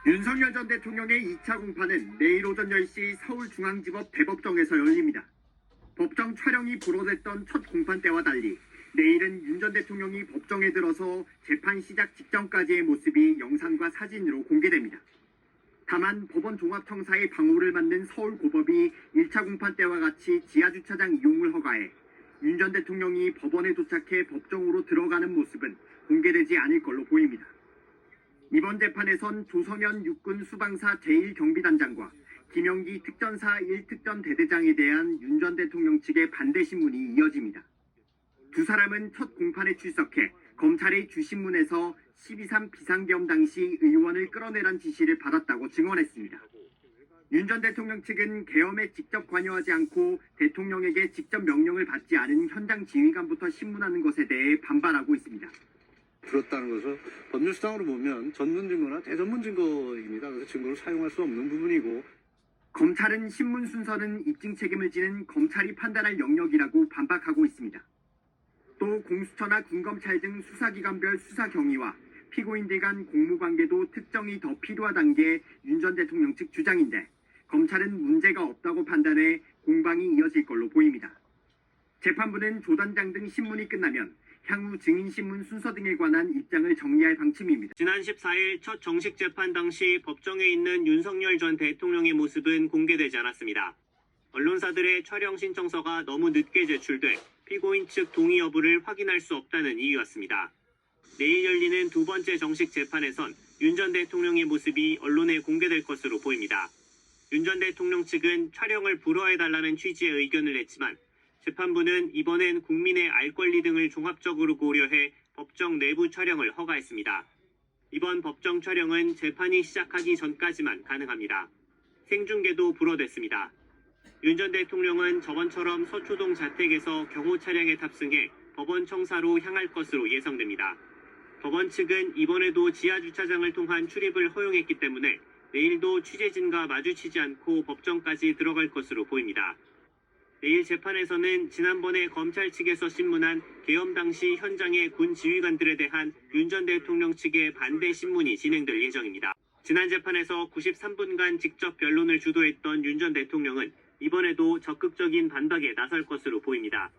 윤석열 전 대통령의 2차 공판은 내일 오전 10시 서울중앙지법 대법정에서 열립니다. 법정 촬영이 불허됐던 첫 공판 때와 달리 내일은 윤 전 대통령이 법정에 들어서 재판 시작 직전까지의 모습이 영상과 사진으로 공개됩니다. 다만 법원 종합청사의 방호를 받는 서울고법이 1차 공판 때와 같이 지하주차장 이용을 허가해 윤 전 대통령이 법원에 도착해 법정으로 들어가는 모습은 공개되지 않을 걸로 보입니다. 이번 재판에선 조성현 육군 수방사 제1경비단장과 김영기 특전사 1특전 대대장에 대한 윤 전 대통령 측의 반대 신문이 이어집니다. 두 사람은 첫 공판에 출석해 검찰의 주신문에서 12.3 비상계엄 당시 의원을 끌어내란 지시를 받았다고 증언했습니다. 윤 전 대통령 측은 계엄에 직접 관여하지 않고 대통령에게 직접 명령을 받지 않은 현장 지휘관부터 신문하는 것에 대해 반발하고 있습니다. 들었다는 것을 법률수당으로 보면 전문 증거나 대전문 증거입니다. 그래서 증거를 사용할 수 없는 부분이고, 검찰은 신문 순서는 입증 책임을 지는 검찰이 판단할 영역이라고 반박하고 있습니다. 또 공수처나 군검찰 등 수사기관별 수사 경위와 피고인들 간 공무관계도 특정이 더 필요하다는 게 윤 전 대통령 측 주장인데 검찰은 문제가 없다고 판단해 공방이 이어질 걸로 보입니다. 재판부는 조단장 등 신문이 끝나면 향후 증인신문 순서 등에 관한 입장을 정리할 방침입니다. 지난 14일 첫 정식 재판 당시 법정에 있는 윤석열 전 대통령의 모습은 공개되지 않았습니다. 언론사들의 촬영 신청서가 너무 늦게 제출돼 피고인 측 동의 여부를 확인할 수 없다는 이유였습니다. 내일 열리는 두 번째 정식 재판에선 윤 전 대통령의 모습이 언론에 공개될 것으로 보입니다. 윤 전 대통령 측은 촬영을 불허해달라는 취지의 의견을 냈지만 재판부는 이번엔 국민의 알 권리 등을 종합적으로 고려해 법정 내부 촬영을 허가했습니다. 이번 법정 촬영은 재판이 시작하기 전까지만 가능합니다. 생중계도 불허됐습니다. 윤 전 대통령은 저번처럼 서초동 자택에서 경호 차량에 탑승해 법원 청사로 향할 것으로 예상됩니다. 법원 측은 이번에도 지하주차장을 통한 출입을 허용했기 때문에 내일도 취재진과 마주치지 않고 법정까지 들어갈 것으로 보입니다. 내일 재판에서는 지난번에 검찰 측에서 신문한 계엄 당시 현장의 군 지휘관들에 대한 윤 전 대통령 측의 반대 신문이 진행될 예정입니다. 지난 재판에서 93분간 직접 변론을 주도했던 윤 전 대통령은 이번에도 적극적인 반박에 나설 것으로 보입니다.